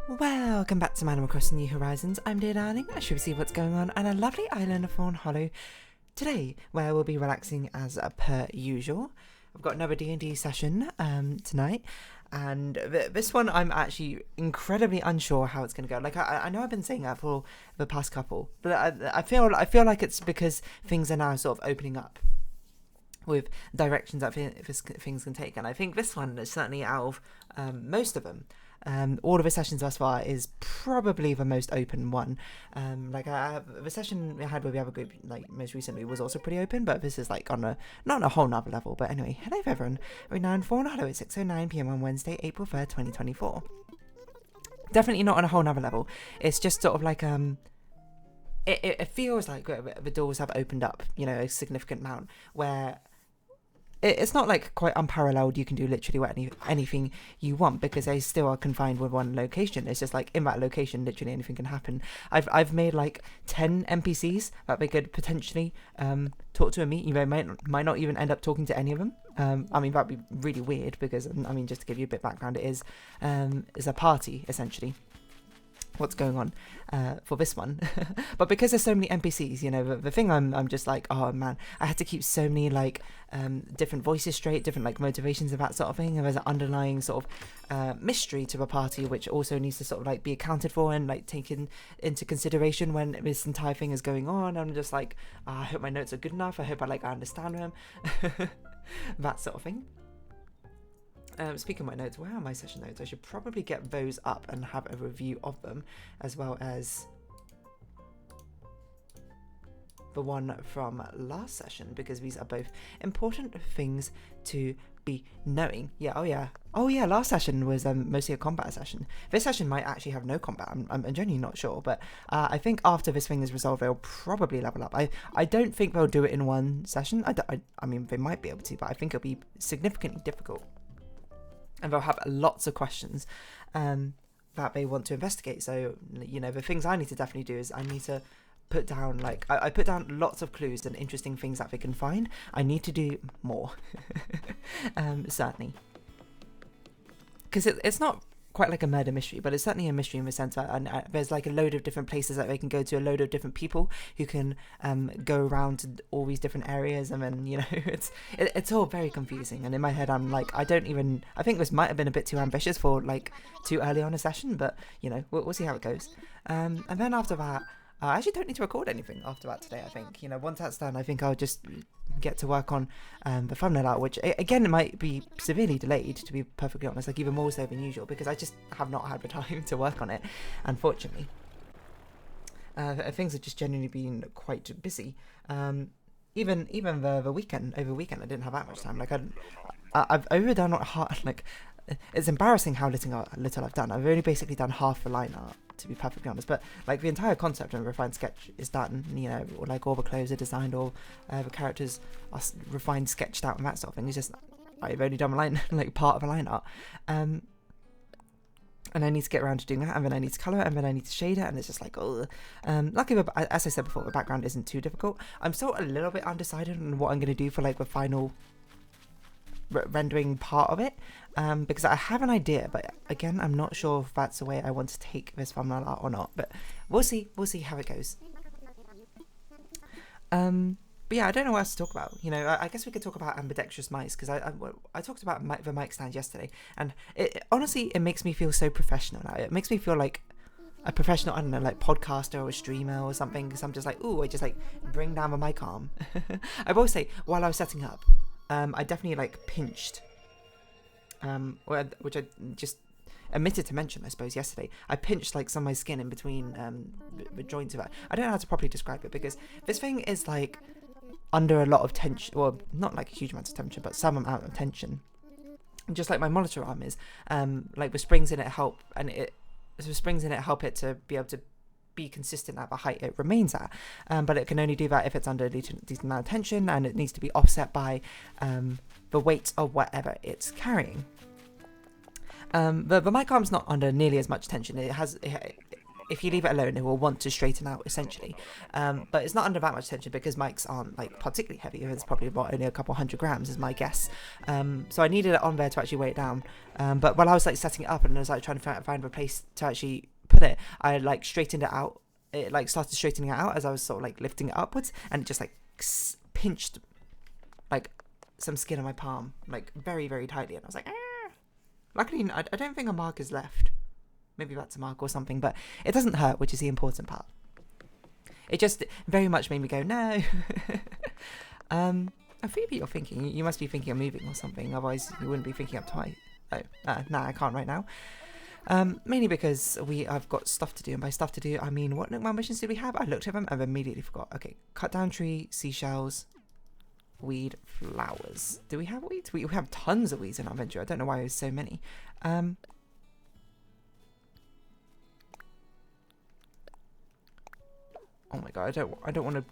Welcome back to Animal Crossing New Horizons. I'm dear darling. I should see what's going on on a lovely island of Fawnhallow today, where we'll be relaxing as per usual. I've got another D&D session tonight, and this one I'm actually incredibly unsure how it's going to go. Like I know I've been saying that for the past couple, but I feel like it's because things are now sort of opening up with directions that things can take, and I think this one is certainly out of most of them. All of the sessions thus far is probably the most open one. The session we had with the other group, like most recently, was also pretty open, but this is like on a not on a whole nother level. But anyway, hello everyone. We're now in Fawnhallow at 6:09 p.m. on Wednesday, April 3rd, 2024. Definitely not on a whole nother level. It's just sort of like it feels like the doors have opened up, a significant amount where. It's not like quite unparalleled. You can do literally anything you want because they still are confined with one location. It's just like in that location, literally anything can happen. I've made like 10 NPCs that they could potentially talk to and meet. You might not even end up talking to any of them. That'd be really weird because just to give you a bit of background, it is a party essentially. What's going on for this one. But because there's so many NPCs, the thing I'm just like, oh man, I had to keep so many like different voices straight, different like motivations and that sort of thing, and there's an underlying sort of mystery to the party which also needs to sort of like be accounted for and like taken into consideration when this entire thing is going on. I'm just like, I hope my notes are good enough, I hope I understand them. That sort of thing. Speaking of my notes, where are my session notes? I should probably get those up and have a review of them, as well as the one from last session, because these are both important things to be knowing. Oh yeah, last session was mostly a combat session. This session might actually have no combat. I'm genuinely not sure, but I think after this thing is resolved, they'll probably level up. I don't think they'll do it in one session. I mean, they might be able to, but I think it'll be significantly difficult. And they'll have lots of questions that they want to investigate. So, the things I need to definitely do is I need to put down, I put down lots of clues and interesting things that they can find. I need to do more, certainly. Because it's not quite like a murder mystery, but it's certainly a mystery in the sense that there's like a load of different places that they can go to, a load of different people who can go around to all these different areas, and then it's all very confusing. And in my head I'm like, I think this might have been a bit too ambitious for like too early on a session, but we'll see how it goes. And then after that, I actually don't need to record anything after that today. I think once that's done, I think I'll just get to work on the thumbnail art, which again it might be severely delayed, to be perfectly honest, like even more so than usual, because I just have not had the time to work on it, unfortunately. Things have just genuinely been quite busy. Even the weekend, over the weekend, I didn't have that much time. Like I've overdone hard. Like it's embarrassing how little I've done. I've only basically done half the line art, to be perfectly honest, but like the entire concept and refined sketch is done. Like all the clothes are designed, all the characters are refined, sketched out, and that sort of thing. It's just I've only done like part of a line art, and I need to get around to doing that, and then I need to colour it, and then I need to shade it, and it's just like, oh. Luckily, as I said before, the background isn't too difficult. I'm still a little bit undecided on what I'm going to do for like the final rendering part of it, because I have an idea, but again I'm not sure if that's the way I want to take this thumbnail art or not, but we'll see how it goes. But yeah, I don't know what else to talk about. I guess we could talk about ambidextrous mice, because I talked about the mic stand yesterday, and honestly it makes me feel so professional now. It makes me feel like a professional, I don't know, like podcaster or a streamer or something, because I'm just like, ooh, I just like bring down the mic arm. I will say, while I was setting up, I definitely like pinched, which I just omitted to mention, I suppose, yesterday. I pinched like some of my skin in between the joints of it. I don't know how to properly describe it, because this thing is like under a lot of tension, well, not like a huge amount of tension, but some amount of tension. Just like my monitor arm is, like the springs in it help, and the springs in it help it to be able to be consistent at the height it remains at, but it can only do that if it's under a decent amount of tension, and it needs to be offset by the weight of whatever it's carrying. The mic arm's not under nearly as much tension. if you leave it alone, it will want to straighten out essentially. But it's not under that much tension because mics aren't like particularly heavy. It's probably about only a couple 100 grams is my guess. So I needed it on there to actually weigh it down. But while I was like setting it up and I was like trying to find a place to actually put it, I like straightened it out. It like started straightening it out as I was sort of like lifting it upwards, and it just like pinched like some skin on my palm like very, very tightly, and I was like, ah. Luckily I don't think a mark is left. Maybe that's a mark or something, but it doesn't hurt, which is the important part. It just very much made me go, no. Phoebe, you're thinking. You must be thinking of moving or something, otherwise you wouldn't be thinking up twice. Oh, nah, I can't right now. Mainly because I've got stuff to do, and by stuff to do, I mean, what Nookmile missions did we have? I looked at them and immediately forgot. Okay, cut down tree, seashells, weed, flowers. Do we have weeds? We have tons of weeds in our adventure. I don't know why there's so many. Oh my god, I don't want to.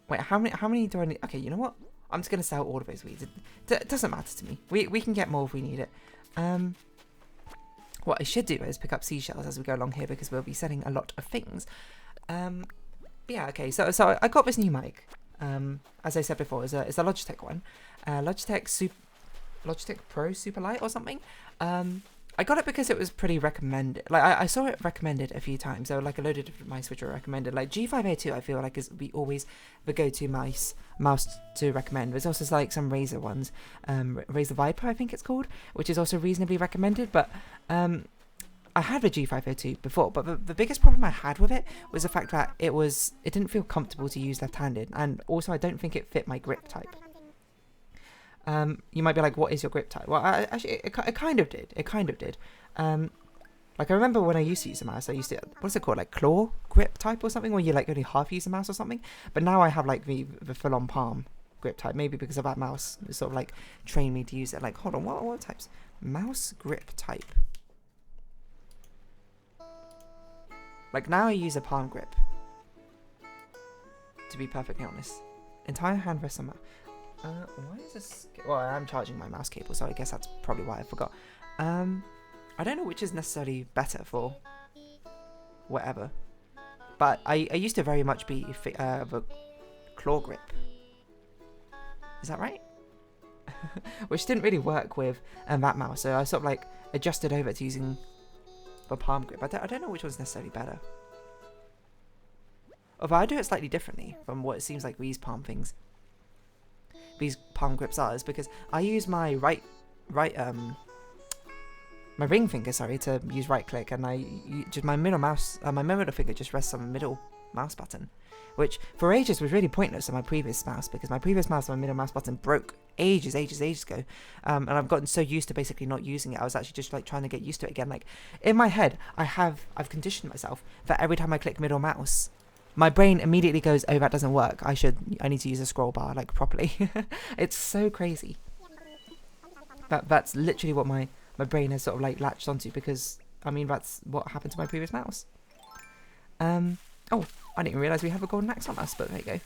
Wait, how many do I need? Okay, you know what? I'm just gonna sell all of those weeds. It doesn't matter to me. We can get more if we need it. What I should do is pick up seashells as we go along here because we'll be selling a lot of things. Yeah, okay. So I got this new mic. As I said before, it's a Logitech one. Logitech Pro Super Light or something. I got it because it was pretty recommended. Like I saw it recommended a few times. There were like a load of different mice which were recommended. Like G5A2, I feel like is always the go-to mouse to recommend. There's also like some Razer ones, Razer Viper I think it's called, which is also reasonably recommended. But I had the G5A2 before, but the biggest problem I had with it was the fact that it didn't feel comfortable to use left-handed, and also I don't think it fit my grip type. You might be like, what is your grip type? Well, actually, it kind of did. It kind of did. Like, I remember when I used to use a mouse, I used to, what's it called? Like, claw grip type or something? Where you, like, only half use a mouse or something? But now I have, like, the full-on palm grip type. Maybe because of that mouse. It sort of, like, trained me to use it. Like, hold on, what types? Mouse grip type. Like, now I use a palm grip. To be perfectly honest. Entire hand rests on mouse. Why is this? Well, I'm charging my mouse cable, so I guess that's probably why I forgot. I don't know which is necessarily better for whatever, but I used to very much be the claw grip. Is that right? Which didn't really work with that mouse, so I sort of like adjusted over to using the palm grip. I don't know which one's necessarily better. Although I do it slightly differently from what it seems like these palm grips are, is because I use my my ring finger, to use right click, and my middle finger just rests on the middle mouse button, which for ages was really pointless on my previous mouse, because my previous mouse, my middle mouse button broke ages ago, and I've gotten so used to basically not using it. I was actually just like trying to get used to it again. Like in my head, I've conditioned myself that every time I click middle mouse, my brain immediately goes, oh, that doesn't work. I need to use a scroll bar, like, properly. It's so crazy. That's literally what my brain has sort of, like, latched onto, because, I mean, that's what happened to my previous mouse. Oh, I didn't realise we have a golden axe on us, but there you go.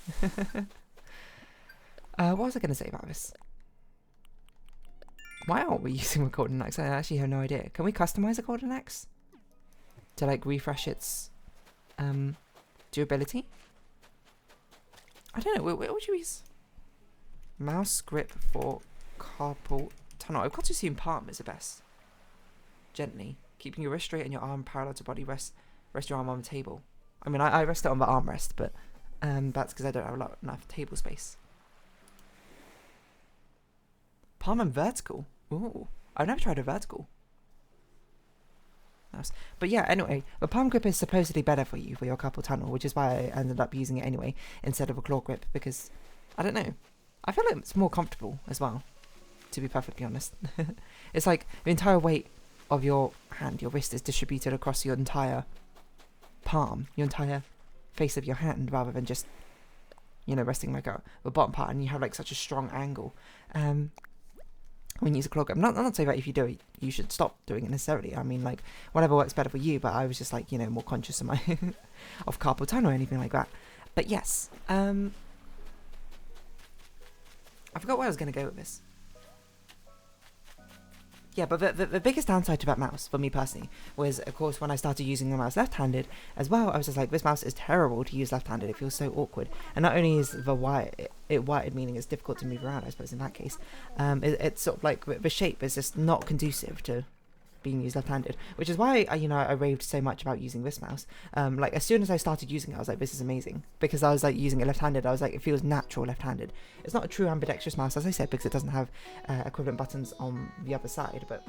What was I going to say about this? Why aren't we using a golden axe? I actually have no idea. Can we customise a golden axe? To, like, refresh its, durability? I don't know. What would you use? Mouse grip for carpal tunnel. I've got to assume palm is the best. Gently. Keeping your wrist straight and your arm parallel to body. Rest your arm on the table. I mean, I rest it on the armrest, but that's because I don't have enough table space. Palm and vertical. Ooh. I've never tried a vertical. But yeah, anyway, the palm grip is supposedly better for you for your carpal tunnel, which is why I ended up using it anyway instead of a claw grip, because I don't know, I feel like it's more comfortable as well, to be perfectly honest. It's like the entire weight of your hand, your wrist, is distributed across your entire palm, your entire face of your hand, rather than just, you know, resting like the bottom part, and you have like such a strong angle. When you use a claw grip, I'm not saying that if you do it, you should stop doing it necessarily. I mean, like, whatever works better for you, but I was just like, you know, more conscious of my of carpal tunnel or anything like that. But yes, I forgot where I was going to go with this. Yeah, but the biggest downside to that mouse, for me personally, was, of course, when I started using the mouse left-handed as well, I was just like, this mouse is terrible to use left-handed. It feels so awkward. And not only is the wired, meaning it's difficult to move around, I suppose, in that case, it's sort of like the shape is just not conducive to being used left-handed, which is why I raved so much about using this mouse. Like, as soon as I started using it, I was like, this is amazing, because I was like using it left-handed. I was like, it feels natural left-handed. It's not a true ambidextrous mouse, as I said, because it doesn't have equivalent buttons on the other side, but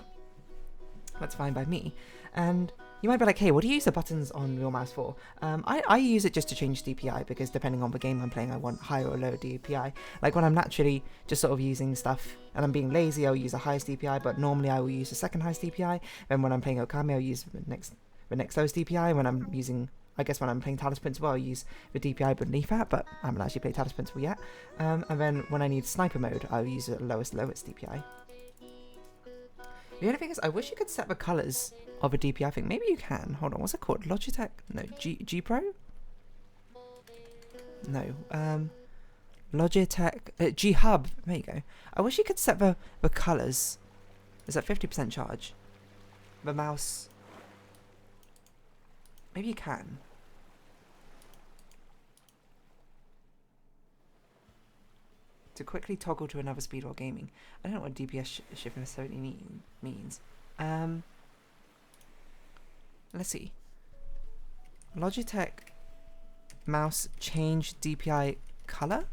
that's fine by me. And you might be like, hey, what do you use the buttons on your mouse for? I use it just to change DPI, because depending on the game I'm playing, I want higher or lower DPI. Like, when I'm naturally just sort of using stuff and I'm being lazy, I'll use the highest DPI, but normally I will use the second highest DPI. Then when I'm playing Okami, I'll use the next lowest DPI. When I'm playing Talos Principle, I'll use the DPI beneath that, but I haven't actually played Talos Principle yet. And then when I need sniper mode, I'll use the lowest DPI. The only thing is, I wish you could set the colours of a DPI thing. Maybe you can. Hold on, what's it called? Logitech? No, G Pro? No. Logitech, G Hub. There you go. I wish you could set the colours. Is that 50% charge? The mouse. Maybe you can. To quickly toggle to another speed while gaming. I don't know what DPS shift necessarily means. Let's see. Logitech mouse change DPI color?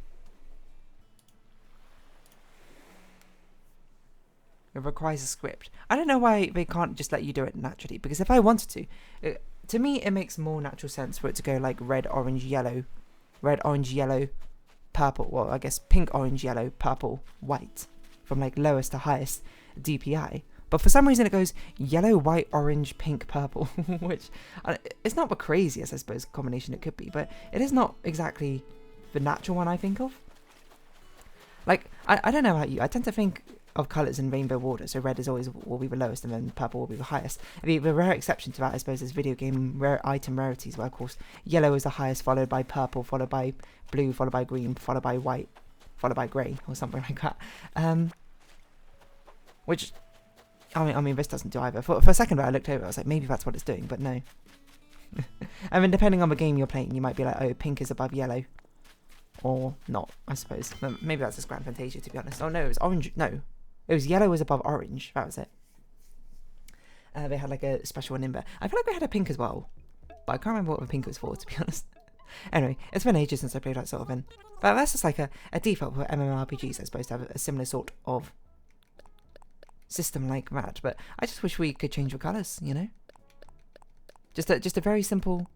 It requires a script. I don't know why they can't just let you do it naturally, because if I wanted to me it makes more natural sense for it to go like red, orange, yellow, purple, well, I guess pink, orange, yellow, purple, white, from like lowest to highest DPI. But for some reason it goes yellow, white, orange, pink, purple, which it's not the craziest, I suppose, combination it could be, but it is not exactly the natural one I think of. Like, I don't know about you, I tend to think of colours in rainbow order, so red will be the lowest, and then purple will be the highest. The rare exception to that, I suppose, is video game item rarities, where of course yellow is the highest, followed by purple, followed by blue, followed by green, followed by white, followed by grey, or something like that. Which, I mean, this doesn't do either. For a second, I looked over, I was like, maybe that's what it's doing, but no. I mean, depending on the game you're playing, you might be like, oh, pink is above yellow, or not, I suppose. Maybe that's just Grand Fantasia, to be honest. Oh no, it was orange. No. It was yellow was above orange. That was it. They had like a special one in there. I feel like we had a pink as well, but I can't remember what the pink was for, to be honest. Anyway, it's been ages since I played that sort of thing. But that's just like a default for MMORPGs, I suppose, to have a similar sort of system like that. But I just wish we could change the colours, you know? Just a very simple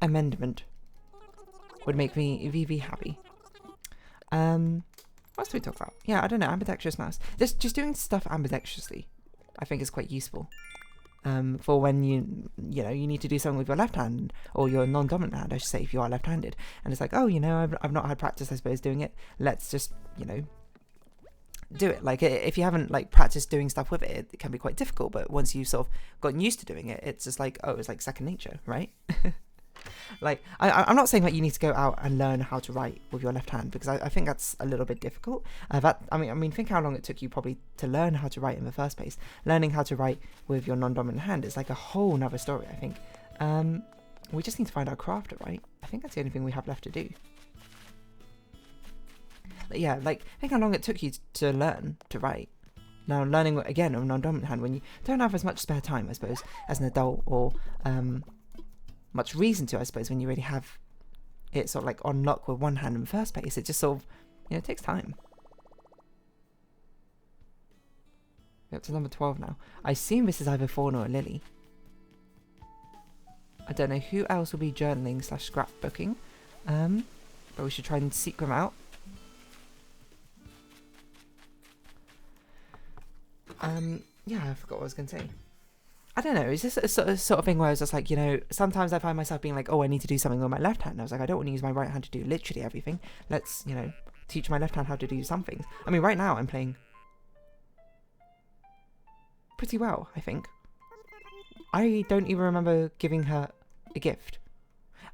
amendment would make me VV happy. What else do we talk about? Yeah, I don't know, ambidextrous mouse. Just doing stuff ambidextrously, I think, is quite useful. For when you need to do something with your left hand, or your non-dominant hand, I should say, if you are left-handed. And it's like, oh, I've not had practice, I suppose, doing it. Let's just, do it. Like, if you haven't, like, practiced doing stuff with it, it can be quite difficult. But once you've sort of gotten used to doing it, it's just like, oh, it's like second nature, right? Like, I'm not saying that you need to go out and learn how to write with your left hand, because I think that's a little bit difficult. I mean, think how long it took you probably to learn how to write in the first place. Learning how to write with your non-dominant hand is like a whole nother story, I think. We just need to find our crafter, right? I think that's the only thing we have left to do. But yeah, like, think how long it took you to learn to write. Now, learning, again, on non-dominant hand, when you don't have as much spare time, I suppose, as an adult, or much reason to, I suppose, when you really have it sort of like on lock with one hand in the first place. It just sort of, it takes time. We're up to number 12 now. I assume this is either Fawn or Lily. I don't know who else will be journaling / scrapbooking, but we should try and seek them out. Yeah, I forgot what I was going to say. I don't know, it's just a sort of thing where it's just like, sometimes I find myself being like, oh, I need to do something with my left hand. And I was like, I don't want to use my right hand to do literally everything. Let's, teach my left hand how to do some things. I mean, right now I'm playing pretty well, I think. I don't even remember giving her a gift.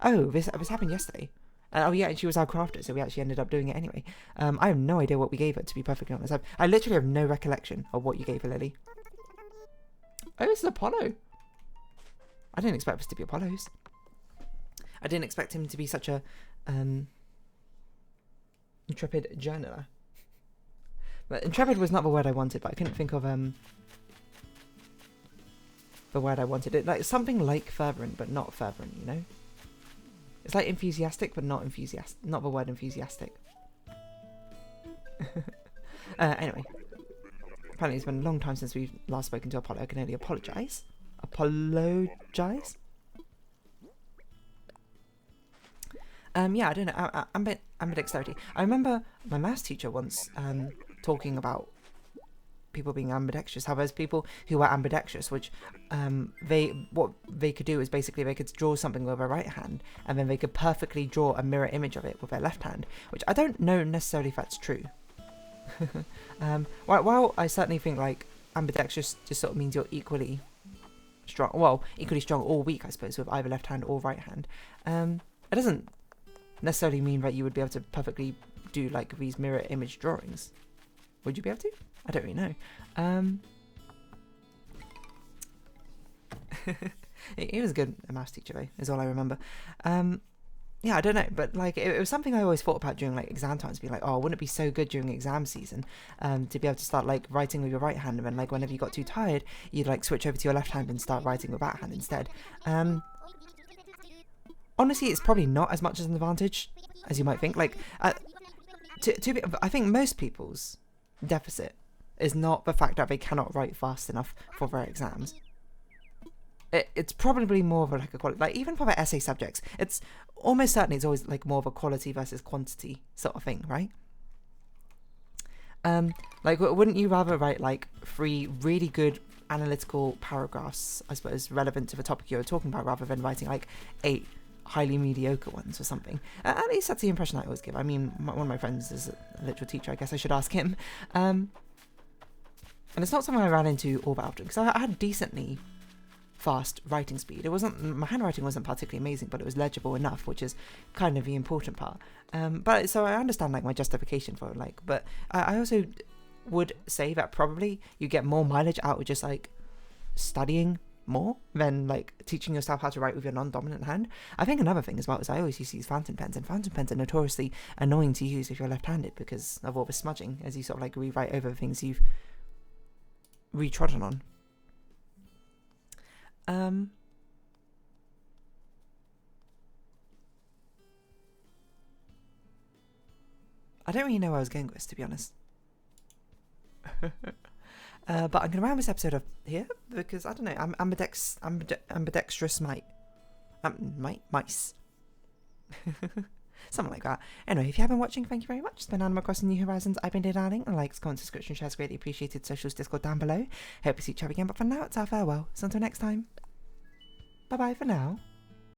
Oh, this happened yesterday. Oh yeah, and she was our crafter, so we actually ended up doing it anyway. I have no idea what we gave her, to be perfectly honest. I literally have no recollection of what you gave her, Lily. Oh, this is Apollo. I didn't expect this to be Apollo's. I didn't expect him to be such a intrepid journaler. But intrepid was not the word I wanted, but I couldn't think of the word I wanted. It like something like fervent, but not fervent, you know? It's like enthusiastic, but not enthusiastic. Not the word enthusiastic. Anyway. Apparently it's been a long time since we've last spoken to Apollo. I can only apologise. Apologise? Yeah, I don't know. Ambidextrity. I remember my maths teacher once talking about people being ambidextrous. How there's people who are ambidextrous, which what they could do is basically they could draw something with their right hand, and then they could perfectly draw a mirror image of it with their left hand. Which I don't know necessarily if that's true. While I certainly think like ambidextrous just sort of means you're equally strong. Well, equally strong or weak, I suppose, with either left hand or right hand. It doesn't necessarily mean that you would be able to perfectly do like these mirror image drawings. Would you be able to? I don't really know. He was a good maths teacher though, is all I remember. Yeah, I don't know, but like it was something I always thought about during like exam times, being like, oh, wouldn't it be so good during exam season to be able to start like writing with your right hand, and then like whenever you got too tired, you'd like switch over to your left hand and start writing with that hand instead. Honestly, it's probably not as much as an advantage as you might think. Like, I think most people's deficit is not the fact that they cannot write fast enough for their exams. It's probably more of a, like a quality, like even for the essay subjects, it's almost certainly it's always like more of a quality versus quantity sort of thing, right? Like wouldn't you rather write like 3 really good analytical paragraphs, I suppose, relevant to the topic you're talking about, rather than writing like 8 highly mediocre ones or something? At least that's the impression I always give. I mean, one of my friends is a literal teacher. I guess I should ask him. And it's not something I ran into all that often, because I had decently fast writing speed. It wasn't, my handwriting wasn't particularly amazing, but it was legible enough, which is kind of the important part. But so I understand like my justification for it, like, but I also would say that probably you get more mileage out of just like studying more than like teaching yourself how to write with your non-dominant hand. I think another thing as well is I always use these fountain pens, and fountain pens are notoriously annoying to use if you're left-handed because of all the smudging as you sort of like rewrite over the things you've retrodden on. I don't really know where I was going with this, to be honest. But I'm going to round this episode up here because, I don't know, ambidextrous mice. Something like that. Anyway, if you have been watching, thank you very much. It's been Animal Crossing New Horizons. I've been Dear Darling, and likes, comments, subscription, shares greatly appreciated. Socials, Discord down below. Hope to see each other again, but for now, it's our farewell. So until next time, bye-bye for now.